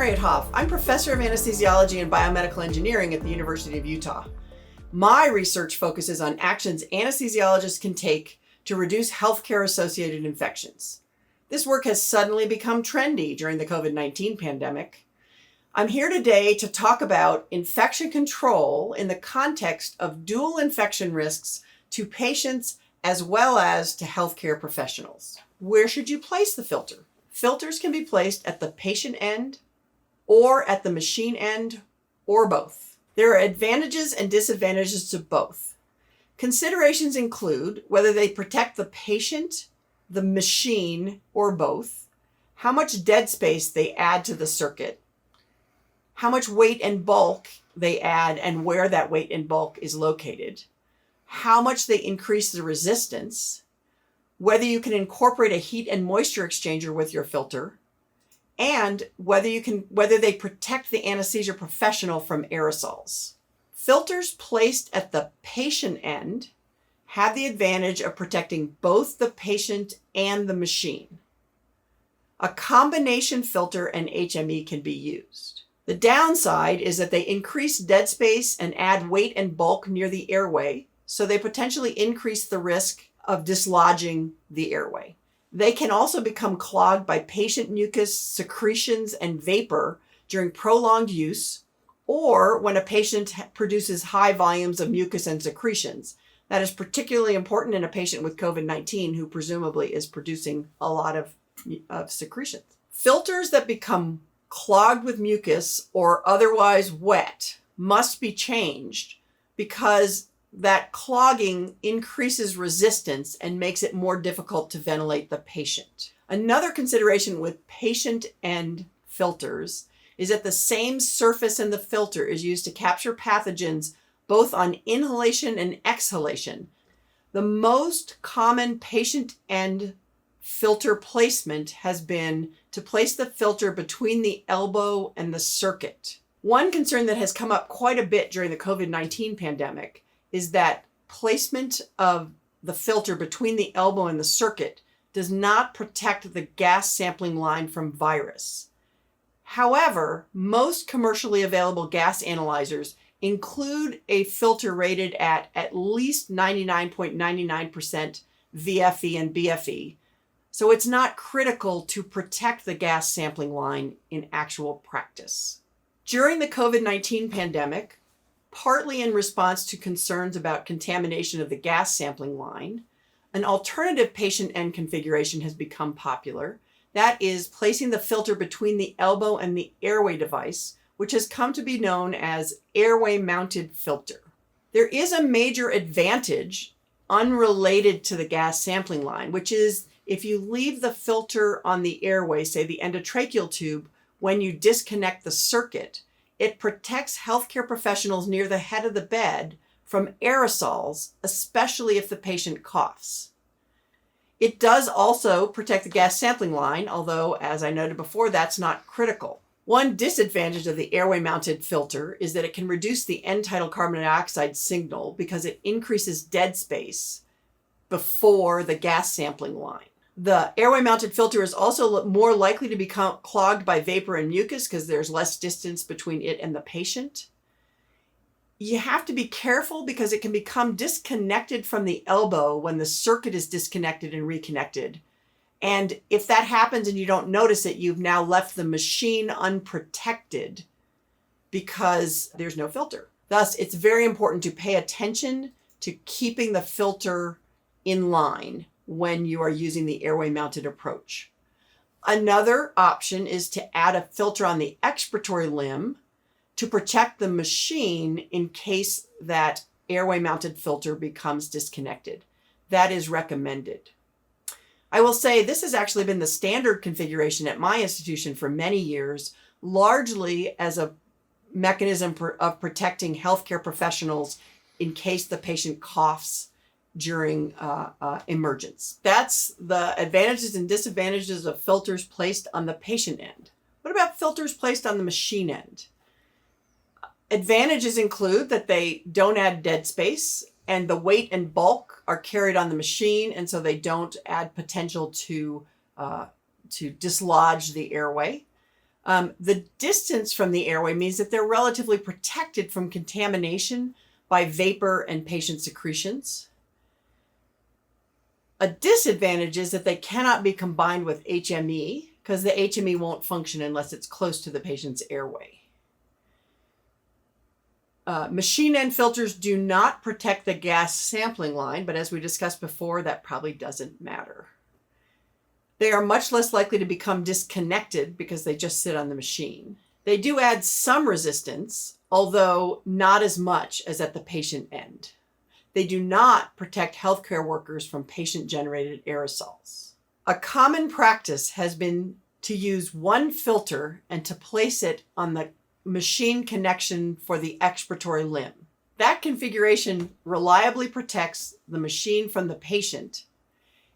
Harriet Hopf. I'm professor of anesthesiology and biomedical engineering at the University of Utah. My research focuses on actions anesthesiologists can take to reduce healthcare-associated infections. This work has suddenly become trendy during the COVID-19 pandemic. I'm here today to talk about infection control in the context of dual infection risks to patients as well as to healthcare professionals. Where should you place the filter? Filters can be placed at the patient end or at the machine end or both. There are advantages and disadvantages to both. Considerations include whether they protect the patient, the machine, or both, how much dead space they add to the circuit, how much weight and bulk they add and where that weight and bulk is located, how much they increase the resistance, whether you can incorporate a heat and moisture exchanger with your filter, and whether they protect the anesthesia professional from aerosols. Filters placed at the patient end have the advantage of protecting both the patient and the machine. A combination filter and HME can be used. The downside is that they increase dead space and add weight and bulk near the airway, so they potentially increase the risk of dislodging the airway. They can also become clogged by patient mucus, secretions, and vapor during prolonged use, or when a patient produces high volumes of mucus and secretions. That is particularly important in a patient with COVID-19 who presumably is producing a lot of secretions. Filters that become clogged with mucus or otherwise wet must be changed because that clogging increases resistance and makes it more difficult to ventilate the patient. Another consideration with patient end filters is that the same surface in the filter is used to capture pathogens both on inhalation and exhalation. The most common patient end filter placement has been to place the filter between the elbow and the circuit. One concern that has come up quite a bit during the COVID-19 pandemic is that placement of the filter between the elbow and the circuit does not protect the gas sampling line from virus. However, most commercially available gas analyzers include a filter rated at least 99.99% VFE and BFE, so it's not critical to protect the gas sampling line in actual practice. During the COVID-19 pandemic, partly in response to concerns about contamination of the gas sampling line, an alternative patient end configuration has become popular. That is placing the filter between the elbow and the airway device, which has come to be known as airway mounted filter. There is a major advantage unrelated to the gas sampling line, which is if you leave the filter on the airway, say the endotracheal tube, when you disconnect the circuit, it protects healthcare professionals near the head of the bed from aerosols, especially if the patient coughs. It does also protect the gas sampling line, although, as I noted before, that's not critical. One disadvantage of the airway-mounted filter is that it can reduce the end-tidal carbon dioxide signal because it increases dead space before the gas sampling line. The airway-mounted filter is also more likely to become clogged by vapor and mucus because there's less distance between it and the patient. You have to be careful because it can become disconnected from the elbow when the circuit is disconnected and reconnected. And if that happens and you don't notice it, you've now left the machine unprotected because there's no filter. Thus, it's very important to pay attention to keeping the filter in line when you are using the airway-mounted approach. Another option is to add a filter on the expiratory limb to protect the machine in case that airway-mounted filter becomes disconnected. That is recommended. I will say this has actually been the standard configuration at my institution for many years, largely as a mechanism of protecting healthcare professionals in case the patient coughs during emergence. That's the advantages and disadvantages of filters placed on the patient end. What about filters placed on the machine end? Advantages include that they don't add dead space and the weight and bulk are carried on the machine, and so they don't add potential to dislodge the airway. The distance from the airway means that they're relatively protected from contamination by vapor and patient secretions. A disadvantage is that they cannot be combined with HME because the HME won't function unless it's close to the patient's airway. Machine end filters do not protect the gas sampling line, but as we discussed before, that probably doesn't matter. They are much less likely to become disconnected because they just sit on the machine. They do add some resistance, although not as much as at the patient end. They do not protect healthcare workers from patient-generated aerosols. A common practice has been to use one filter and to place it on the machine connection for the expiratory limb. That configuration reliably protects the machine from the patient,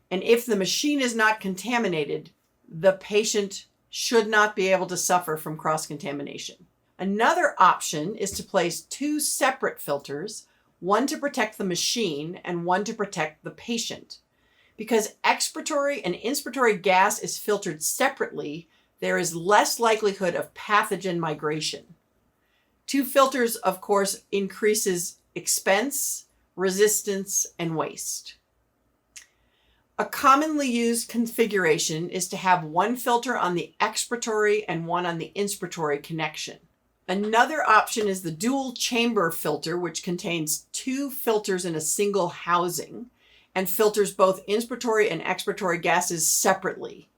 and if the machine is not contaminated, the patient should not be able to suffer from cross-contamination. Another option is to place two separate filters, one to protect the machine and one to protect the patient. Because expiratory and inspiratory gas is filtered separately, there is less likelihood of pathogen migration. Two filters, of course, increases expense, resistance, and waste. A commonly used configuration is to have one filter on the expiratory and one on the inspiratory connection. Another option is the dual chamber filter, which contains two filters in a single housing and filters both inspiratory and expiratory gases separately.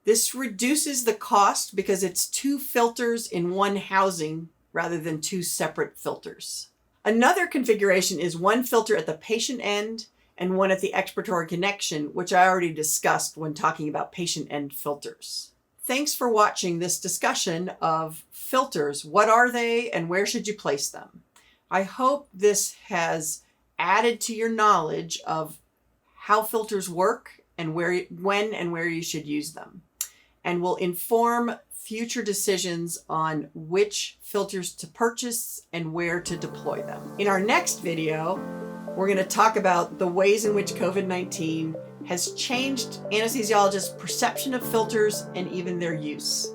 This reduces the cost because it's two filters in one housing rather than two separate filters. Another configuration is one filter at the patient end and one at the expiratory connection, which I already discussed when talking about patient end filters. Thanks for watching this discussion of filters. What are they and where should you place them? I hope this has added to your knowledge of how filters work and when and where you should use them, and will inform future decisions on which filters to purchase and where to deploy them. In our next video, we're going to talk about the ways in which COVID-19 has changed anesthesiologists' perception of filters and even their use.